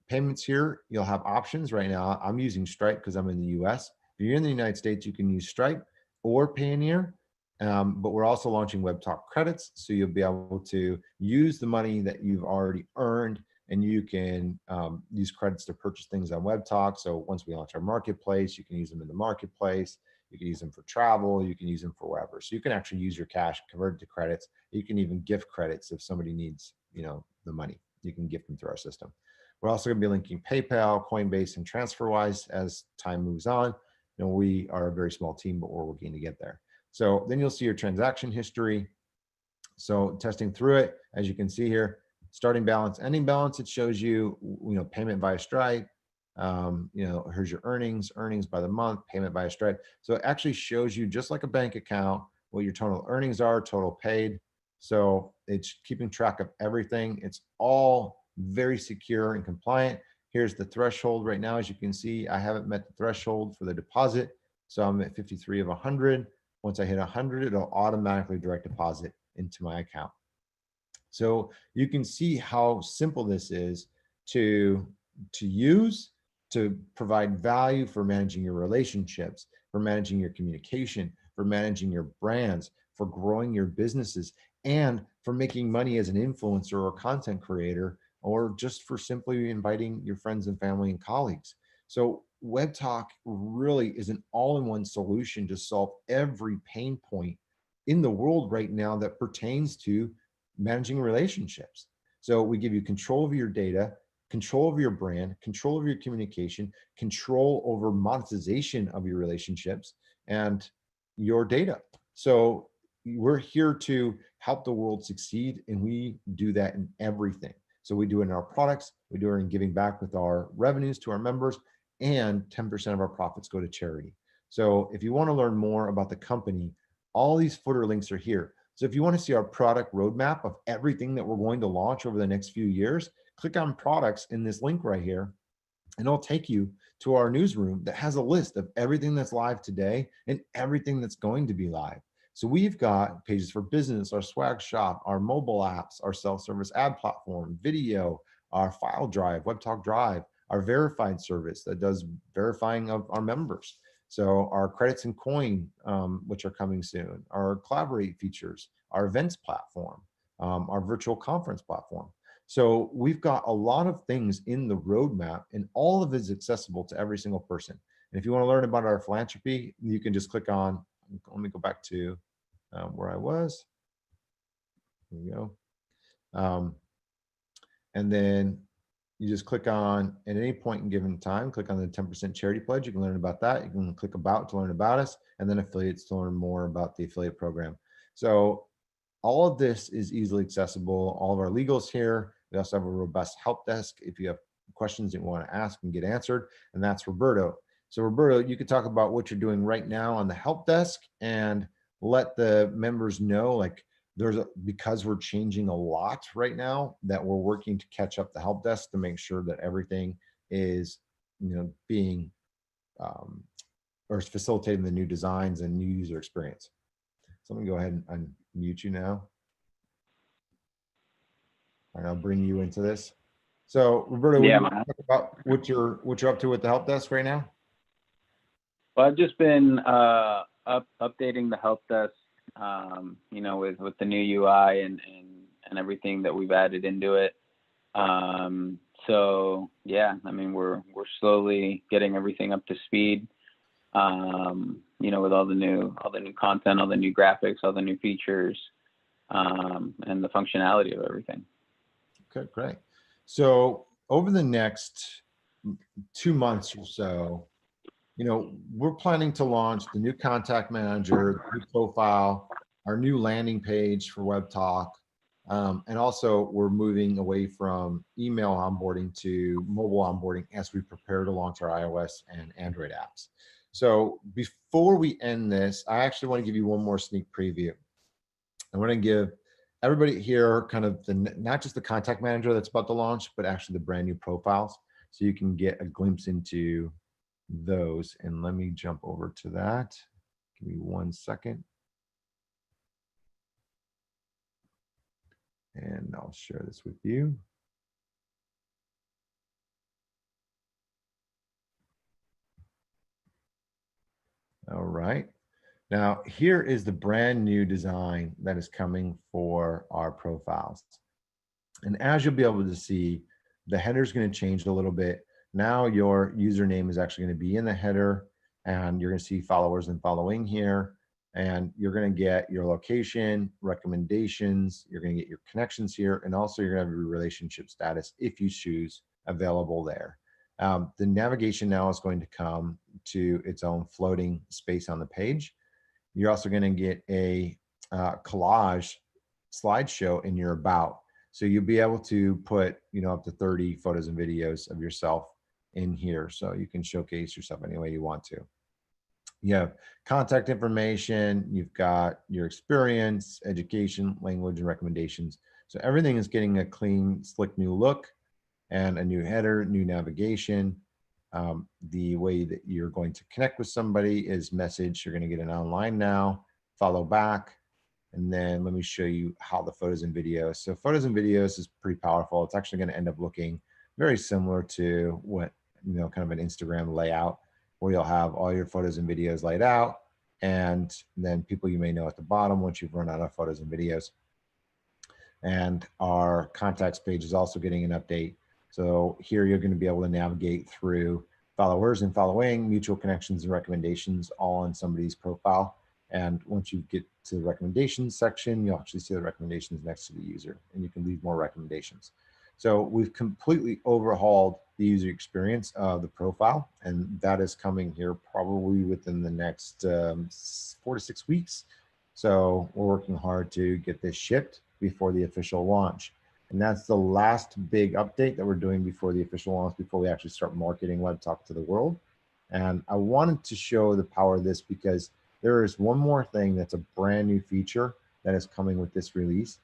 payments here, you'll have options right now. I'm using Stripe because I'm in the US. If you're in the United States, you can use Stripe or Payoneer. But we're also launching Webtalk credits. So you'll be able to use the money that you've already earned, and you can use credits to purchase things on Webtalk. So once we launch our marketplace, you can use them in the marketplace. You can use them for travel. You can use them for wherever. So you can actually use your cash, convert it to credits. You can even gift credits if somebody needs, the money. You can gift them through our system. We're also going to be linking PayPal, Coinbase, and TransferWise as time moves on. We are a very small team, but we're working to get there. So then you'll see your transaction history. So testing through it, as you can see here, starting balance, ending balance, it shows you, payment via Stripe. Here's your earnings by the month, payment via Stripe. So it actually shows you, just like a bank account, what your total earnings are, total paid. So it's keeping track of everything. It's all very secure and compliant. Here's the threshold right now. As you can see, I haven't met the threshold for the deposit. So I'm at 53 of 100. Once I hit 100, it'll automatically direct deposit into my account. So you can see how simple this is to use, to provide value for managing your relationships, for managing your communication, for managing your brands, for growing your businesses, and for making money as an influencer or content creator, or just for simply inviting your friends and family and colleagues. So Webtalk really is an all-in-one solution to solve every pain point in the world right now that pertains to managing relationships. So we give you control over your data, control over your brand, control over your communication, control over monetization of your relationships and your data. So we're here to help the world succeed, and we do that in everything. So we do it in our products, we do it in giving back with our revenues to our members, and 10% of our profits go to charity. So if you want to learn more about the company, all these footer links are here. So if you want to see our product roadmap of everything that we're going to launch over the next few years, click on products in this link right here, and it'll take you to our newsroom that has a list of everything that's live today and everything that's going to be live. So we've got pages for business, our swag shop, our mobile apps, our self-service ad platform, video, our file drive, Webtalk Drive, our verified service that does verifying of our members. So our credits and coin, which are coming soon, our collaborate features, our events platform, our virtual conference platform. So we've got a lot of things in the roadmap, and all of it is accessible to every single person. And if you want to learn about our philanthropy, you can just click on, let me go back to where I was. Here we go. And then you just click on, at any point in given time, click on the 10% charity pledge. You can learn about that. You can click about to learn about us, and then affiliates to learn more about the affiliate program. So all of this is easily accessible. All of our legals here. We also have a robust help desk if you have questions that you want to ask and get answered, and that's Roberto. So Roberto, you could talk about what you're doing right now on the help desk and let the members know, like, because we're changing a lot right now, that we're working to catch up the help desk to make sure that everything is, being or facilitating the new designs and new user experience. So let me go ahead and unmute you now. And I'll bring you into this. So Roberto, Yeah, what do you talk about what you're up to with the help desk right now? well, I've just been updating the help desk, with the new UI and everything that we've added into it. So yeah, I mean, we're slowly getting everything up to speed. With all the new content, all the new graphics, all the new features, and the functionality of everything. Okay, great. So over the next 2 months or so, we're planning to launch the new contact manager, the new profile, our new landing page for Webtalk. And also we're moving away from email onboarding to mobile onboarding as we prepare to launch our iOS and Android apps. So before we end this, I actually want to give you one more sneak preview. I want to give everybody here kind of not just the contact manager that's about to launch, but actually the brand new profiles. So you can get a glimpse into those. And let me jump over to that. Give me 1 second. And I'll share this with you. All right. Now, here is the brand new design that is coming for our profiles. And as you'll be able to see, the header is going to change a little bit. Now your username is actually going to be in the header, and you're going to see followers and following here. And you're going to get your location, recommendations, you're going to get your connections here, and also you're going to have your relationship status if you choose available there. The navigation now is going to come to its own floating space on the page. You're also going to get a collage slideshow in your about. So you'll be able to put, up to 30 photos and videos of yourself in here. So you can showcase yourself any way you want to. You have contact information, you've got your experience, education, language, and recommendations. So everything is getting a clean, slick new look and a new header, new navigation. The way that you're going to connect with somebody is message. You're going to get an online now, follow back. And then let me show you how the photos and videos. So photos and videos is pretty powerful. It's actually going to end up looking very similar to what, kind of an Instagram layout, where you'll have all your photos and videos laid out, and then people you may know at the bottom once you've run out of photos and videos. And our contacts page is also getting an update. So here you're going to be able to navigate through followers and following, mutual connections and recommendations all on somebody's profile. And once you get to the recommendations section, you'll actually see the recommendations next to the user, and you can leave more recommendations. So we've completely overhauled the user experience of the profile, and that is coming here probably within the next 4 to 6 weeks. So we're working hard to get this shipped before the official launch. And that's the last big update that we're doing before the official launch, before we actually start marketing Webtalk to the world. And I wanted to show the power of this because there is one more thing that's a brand new feature that is coming with this release.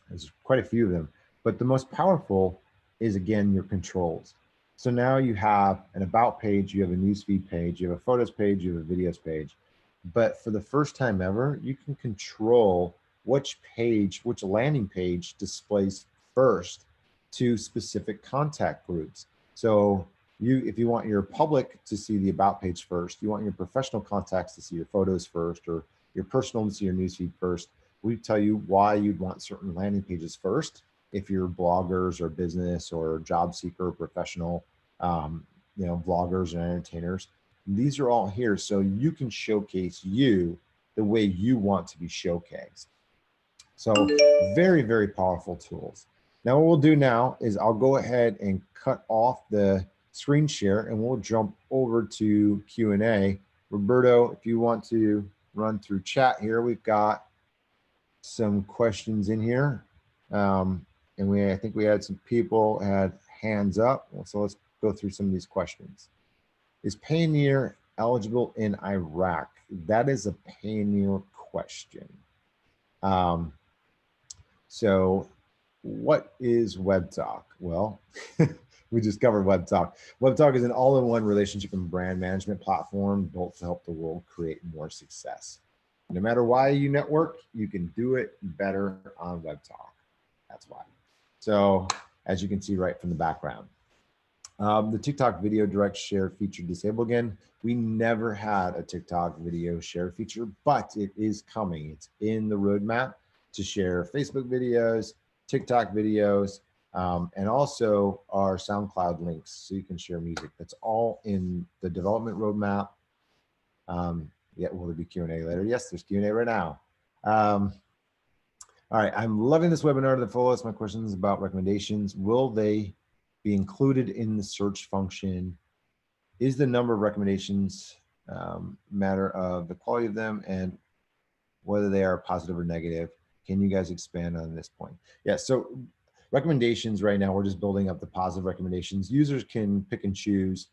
There's quite a few of them, but the most powerful is, again, your controls. So now you have an about page, you have a newsfeed page, you have a photos page, you have a videos page. But for the first time ever, you can control which page, which landing page displays first to specific contact groups. So if you want your public to see the about page first, you want your professional contacts to see your photos first, or your personal to see your newsfeed first, we tell you why you'd want certain landing pages first if you're bloggers or business or job seeker or professional, vloggers and entertainers. These are all here so you can showcase you the way you want to be showcased. So very, very powerful tools. Now what we'll do now is I'll go ahead and cut off the screen share and we'll jump over to Q&A. Roberto, if you want to run through chat here, we've got some questions in here. And I think we had some people had hands up. So let's go through some of these questions. Is Payoneer eligible in Iraq? That is a Payoneer question. So what is Webtalk? Well, we just covered Webtalk. Webtalk is an all-in-one relationship and brand management platform built to help the world create more success. No matter why you network, you can do it better on Webtalk. That's why. So as you can see right from the background, the TikTok video direct share feature disabled again. We never had a TikTok video share feature, but it is coming. It's in the roadmap to share Facebook videos, TikTok videos, and also our SoundCloud links so you can share music. That's all in the development roadmap. Yeah, will there be Q&A later? Yes, there's Q&A right now. All right, I'm loving this webinar to the fullest. My question is about recommendations. Will they be included in the search function? Is the number of recommendations matter of the quality of them and whether they are positive or negative? Can you guys expand on this point? Yeah, so recommendations right now, we're just building up the positive recommendations. Users can pick and choose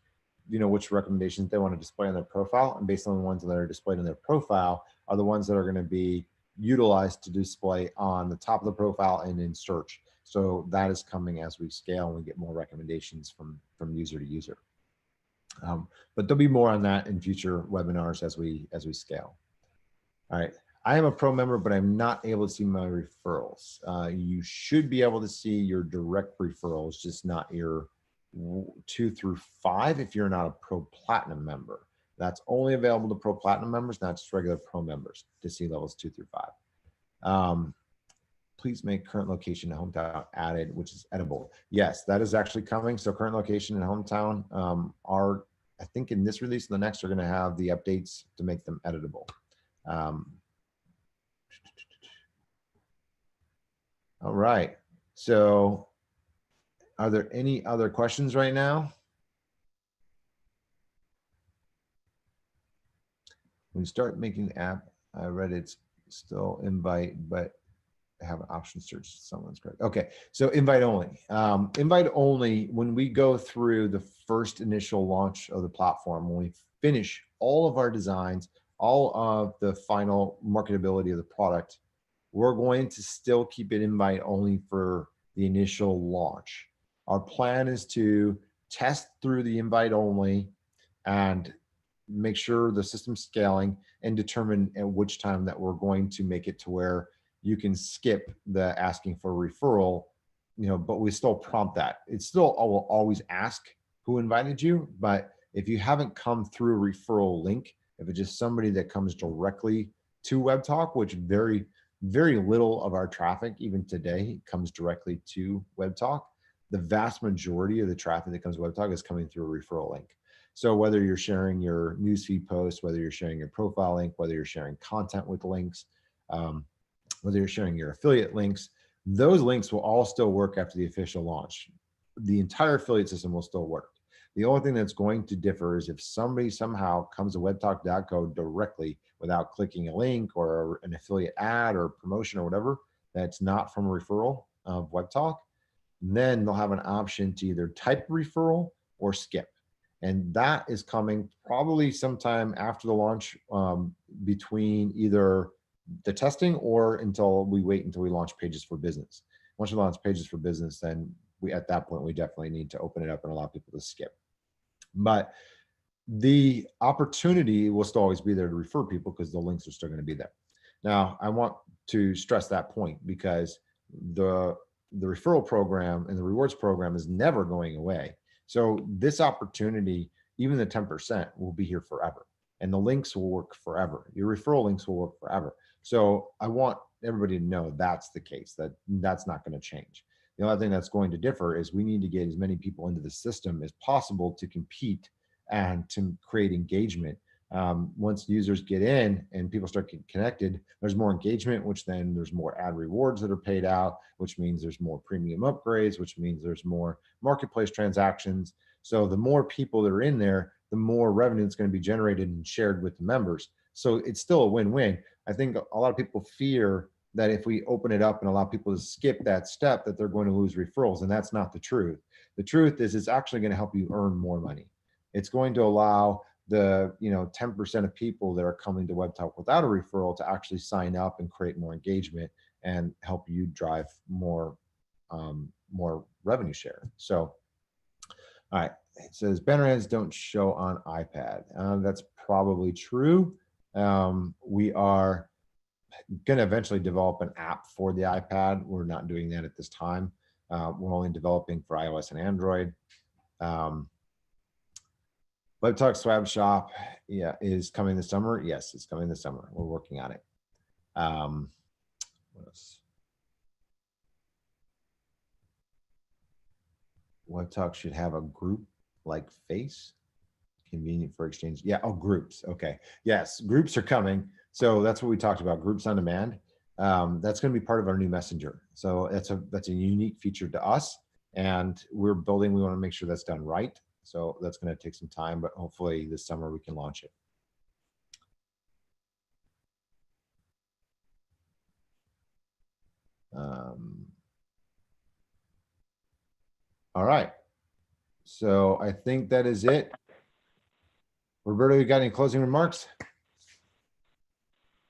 which recommendations they want to display on their profile, and based on the ones that are displayed on their profile are the ones that are going to be utilized to display on the top of the profile and in search. So that is coming as we scale and we get more recommendations from user to user. But there'll be more on that in future webinars as we scale. All right. I am a pro member, but I'm not able to see my referrals. You should be able to see your direct referrals, just not your 2 through 5 if you're not a Pro Platinum member. That's only available to Pro Platinum members, not just regular Pro members, to see levels 2 through 5. Please make current location and hometown added, which is editable. Yes, that is actually coming. So current location and hometown are, I think in this release and the next, are going to have the updates to make them editable. All right. So are there any other questions right now? When you start making the app, I read it's still invite, but have an option search someone's correct. Okay, so invite only. Invite only, when we go through the first initial launch of the platform, when we finish all of our designs, all of the final marketability of the product, we're going to still keep it invite only for the initial launch. Our plan is to test through the invite only and make sure the system's scaling and determine at which time that we're going to make it to where you can skip the asking for a referral, but we still prompt that. It still will always ask who invited you, but if you haven't come through a referral link, if it's just somebody that comes directly to Webtalk, which very, very little of our traffic, even today, comes directly to Webtalk, the vast majority of the traffic that comes to Webtalk is coming through a referral link. So whether you're sharing your newsfeed post, whether you're sharing your profile link, whether you're sharing content with links, whether you're sharing your affiliate links, those links will all still work after the official launch. The entire affiliate system will still work. The only thing that's going to differ is if somebody somehow comes to webtalk.co directly without clicking a link or an affiliate ad or promotion or whatever, that's not from a referral, of WebTalk. Then they'll have an option to either type referral or skip. And that is coming probably sometime after the launch, between either the testing or until we wait until we launch Pages for Business. Once we launch Pages for Business, then at that point, we definitely need to open it up and allow people to skip. But the opportunity will still always be there to refer people because the links are still going to be there. Now, I want to stress that point because the referral program and the rewards program is never going away. So this opportunity, even the 10%, will be here forever. And the links will work forever. Your referral links will work forever. So I want everybody to know that's the case, that's not going to change. The only thing that's going to differ is we need to get as many people into the system as possible to compete and to create engagement. Once users get in and people start getting connected, there's more engagement, which then there's more ad rewards that are paid out, which means there's more premium upgrades, which means there's more marketplace transactions. So the more people that are in there, the more revenue that's going to be generated and shared with the members. So it's still a win-win. I think a lot of people fear that if we open it up and allow people to skip that step, that they're going to lose referrals. And that's not the truth. The truth is it's actually going to help you earn more money. It's going to allow the 10% of people that are coming to WebTalk without a referral to actually sign up and create more engagement and help you drive more revenue share. So, all right, it says banner ads don't show on iPad. That's probably true. We are going to eventually develop an app for the iPad. We're not doing that at this time. We're only developing for iOS and Android. WebTalk Swab Shop, is coming this summer. Yes, it's coming this summer. We're working on it. What else? WebTalk should have a group like Face, convenient for exchange. Yeah, oh, groups. Okay, yes, groups are coming. So that's what we talked about, groups on demand. That's going to be part of our new messenger. So that's a unique feature to us, and we want to make sure that's done right. So that's going to take some time, but hopefully this summer we can launch it. All right. So I think that is it. Roberto, you got any closing remarks?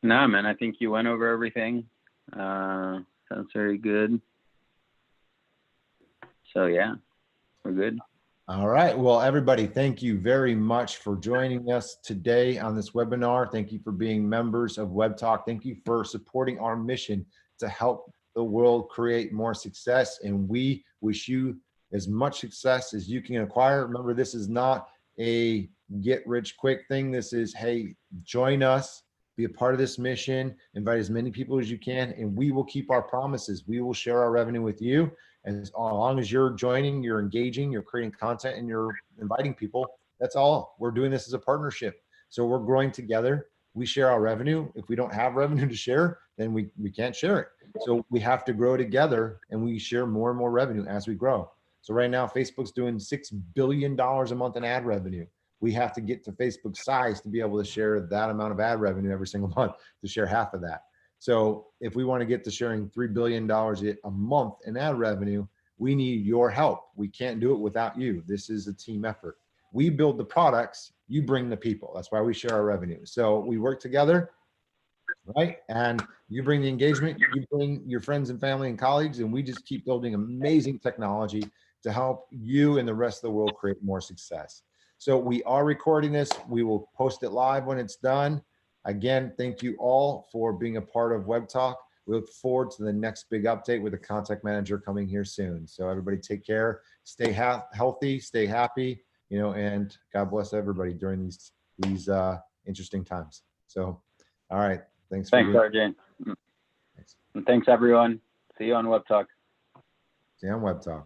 No, man, I think you went over everything. Sounds very good. So yeah, we're good. All right. Well, everybody, thank you very much for joining us today on this webinar. Thank you for being members of WebTalk. Thank you for supporting our mission to help the world create more success. And we wish you as much success as you can acquire. Remember, this is not a get rich quick thing. This is, hey, join us, be a part of this mission, invite as many people as you can, and we will keep our promises. We will share our revenue with you. As long as you're joining, you're engaging, you're creating content, and you're inviting people, that's all. We're doing this as a partnership. So we're growing together. We share our revenue. If we don't have revenue to share, then we can't share it. So we have to grow together, and we share more and more revenue as we grow. So right now, Facebook's doing $6 billion a month in ad revenue. We have to get to Facebook's size to be able to share that amount of ad revenue every single month, to share half of that. So if we want to get to sharing $3 billion a month in ad revenue, we need your help. We can't do it without you. This is a team effort. We build the products, you bring the people. That's why we share our revenue. So we work together, right? And you bring the engagement, you bring your friends and family and colleagues, and we just keep building amazing technology to help you and the rest of the world create more success. So we are recording this. We will post it live when it's done. Again, thank you all for being a part of WebTalk. We look forward to the next big update with the contact manager coming here soon. So everybody take care, stay healthy, stay happy, and God bless everybody during these interesting times. So, all right. Thanks, RJ. Thanks. And thanks, everyone. See you on WebTalk. See you on WebTalk.